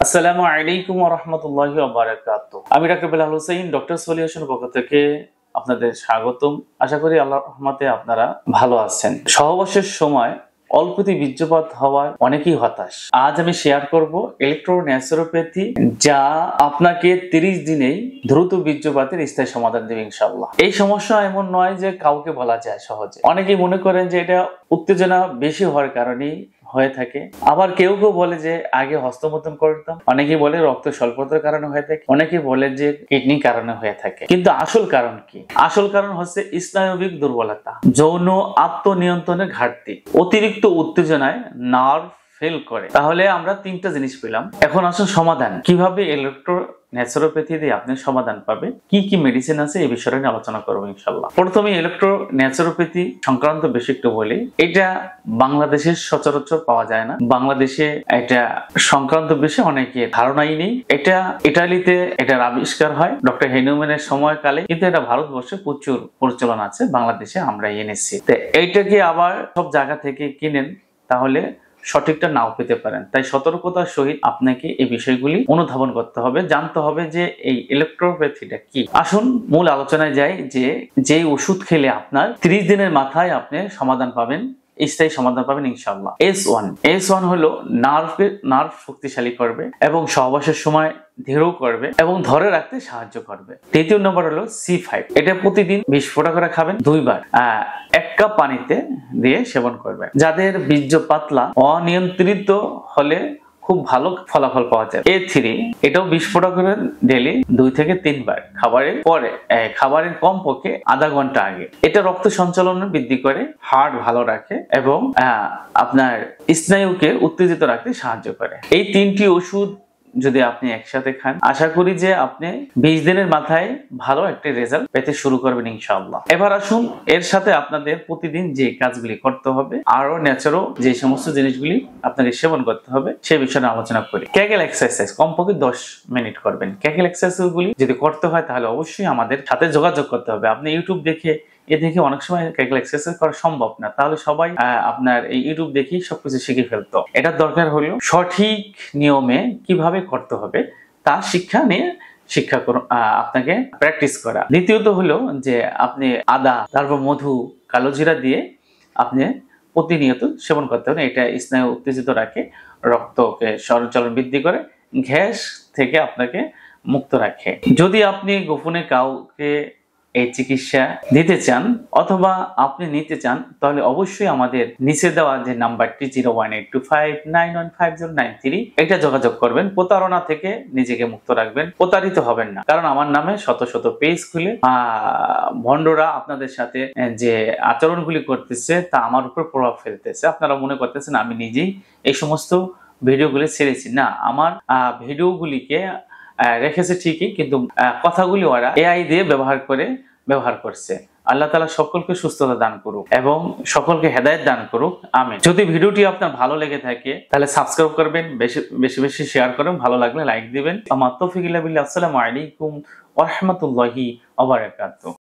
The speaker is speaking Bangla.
আসসালামু আলাইকুম ওয়া রাহমাতুল্লাহি ওয়া বারাকাতুহু। আমি ডাক্তার বেলাল হোসেন, ডক্টর সলিউশনের পক্ষ থেকে আপনাদের স্বাগতম। আশা করি আল্লাহর রহমতে আপনারা ভালো আছেন। সহবাসের সময় অল্পতে বীর্যপাত হওয়ায় অনেকেই হতাশ। আজ আমি শেয়ার করব ইলেকট্রোন্যাচুরোপ্যাথি, যা আপনাকে 30 দিনেই দ্রুত বীর্যপাতের স্থায়ী সমাধান দেবে ইনশাআল্লাহ। এই সমস্যা এমন নয় যে কাউকে বলা যায় সহজে। অনেকেই মনে করেন যে এটা উত্তেজনা বেশি হওয়ার কারণেই হয়ে থাকে। আবার কেউ কেউ বলে যে আগে হস্তমৈথুন করতাম, অনেকে বলে রক্ত স্বল্পতার কারণে হয়ে থাকে, অনেকে বলে যে কিডনির কারণে হয়ে থাকে। কিন্তু আসল কারণ কি? আসল কারণ হচ্ছে স্নায়বিক দুর্বলতা, যৌন আত্মনিয়ন্ত্রণের ঘাটতি, অতিরিক্ত উত্তেজনায় নার্ভ ফেল করে। তাহলে আমরা তিনটা জিনিস পেলাম। এখন আসুন সমাধান, কিভাবে ইলেকট্রোন্যাচুরোপ্যাথি দিয়ে আপনি সমাধান পাবে, কি কি মেডিসিন আছে এই বিষয়ে নিয়ে আলোচনা করবো ইনশাআল্লাহ। প্রথমে ইলেকট্রোন্যাচুরোপ্যাথি সংক্রান্ত বেশি একটু বলি। এটা বাংলাদেশের সচরাচর পাওয়া যায় না। বাংলাদেশে এটা সংক্রান্ত বিষয়ে অনেকে ধারণাই নেই। এটা ইটালিতে এটার আবিষ্কার হয় ডক্টর হেনুম্যানের সময়কালে, কিন্তু এটা ভারতবর্ষে প্রচুর প্রচলন আছে, বাংলাদেশে আমরা এনেছি। তো এইটাকে আবার সব জায়গা থেকে কিনেন, তাহলে সঠিকটা নাও পেতে পারেন। তাই সতর্কতার সহিত আপনাকে এই বিষয়গুলি অনুধাবন করতে হবে, জানতে হবে যে এই ইলেকট্রোপ্যাথিটা কি। আসুন মূল আলোচনায় যাই, যে ওষুধ খেলে আপনার 30 দিনের মাথায় আপনি সমাধান পাবেন, স্থায়ী সমাধান পাবেন ইনশাআল্লাহ। S1 হলো নার্ভ শক্তিশালী করবে এবং সহবাসের সময় ধীরও করবে এবং ধরে রাখতে সাহায্য করবে। দ্বিতীয় নম্বর হলো C5। এটা প্রতিদিন 20 ফোঁটা করে খাবেন, 2 বার 1 কাপ পানিতে দিয়ে সেবন করবেন। যাদের বীর্য পাতলা অনিয়ন্ত্রিত হলে খুব ভালো ফলাফল পাওয়া যায়। A3, এটাও 20 ফোঁটা করে ডেলি 2 থেকে 3 বার খাবারের পরে, খাবারের কমপক্ষে আধা ঘন্টা আগে। এটা রক্ত সঞ্চালন বৃদ্ধি করে, হার্ট ভালো রাখে এবং আপনার স্নায়ুকে উত্তেজিত রাখতে সাহায্য করে। এই 3টি ওষুধ যদি আপনি একসাথে খান, আশা করি যে আপনি 20 দিনের মাথায় ভালো একটা রেজাল্ট পেতে শুরু করবেন ইনশাআল্লাহ। এবার আসুন এর সাথে আপনাদের প্রতিদিন যে কাজগুলি করতে হবে, আরো ন্যাচারাল যে সমস্ত জিনিসগুলি আপনাকে সেবন করতে হবে, সেই বিষয়ে আলোচনা করি। ক্যাগেল এক্সারসাইজ কমপক্ষে 10 মিনিট করবেন। ক্যাগেল এক্সারসাইজগুলি যদি করতে হয় তাহলে অবশ্যই আমাদের সাথে যোগাযোগ করতে হবে। আপনি ইউটিউব দেখে অনেক সময় ক্যাগেল এক্সারসাইজ করা সম্ভব না, তাহলে সবাই আপনার এই ইউটিউব দেখেই সবকিছু শিখে ফেলতো। এটার দরকার হলো সঠিক নিয়মে কিভাবে করতে হবে তা শিক্ষা আপনাকে প্র্যাকটিস করা। দ্বিতীয়ত হলো যে আপনি আদা, তারপর মধু, কালো জিরা দিয়ে আপনি প্রতিনিয়ত সেবন করতে হবে। এটা স্নায়ু উত্তেজিত রাখে, রক্তকে সঞ্চালন বৃদ্ধি করে, গ্যাস থেকে আপনাকে মুক্ত রাখে। যদি আপনি গোপনে কাউকে এই চিকিৎসা দিতে চান অথবা আপনি নিতে চান, তাহলে অবশ্যই আমাদের নিচে দেওয়া যে নাম্বারটি 01825915093, এটা যোগাযোগ করবেন। প্রতারণা থেকে নিজেকে মুক্ত রাখবেন, প্রতারিত হবেন না। কারণ আমার নামে শত শত পেজ খুলে ভণ্ডরা আপনাদের সাথে যে আচরণগুলি করতেছে তা আমার উপর প্রভাব ফেলতেছে। আপনারা মনে করতেছেন আমি নিজেই এই সমস্ত ভিডিওগুলি ছেড়েছি। না, আমার ভিডিওগুলিকে রেখেছে ঠিকই, কিন্তু কথাগুলি ওরা AI দিয়ে ব্যবহার করছে। আল্লাহ তাআলা সকলকে সুস্থতা দান করুক এবং সকলকে হেদায়েত দান করুক, আমিন। যদি ভিডিওটি আপনার ভালো লেগে থাকে তাহলে সাবস্ক্রাইব করবেন, বেশি বেশি শেয়ার করবেন, ভালো লাগলে লাইক দিবেন। আমার তৌফিক ইল্লা বিল্লাহ। আসসালামু আলাইকুম ওয়া রাহমাতুল্লাহি ওয়া বারাকাতুহু।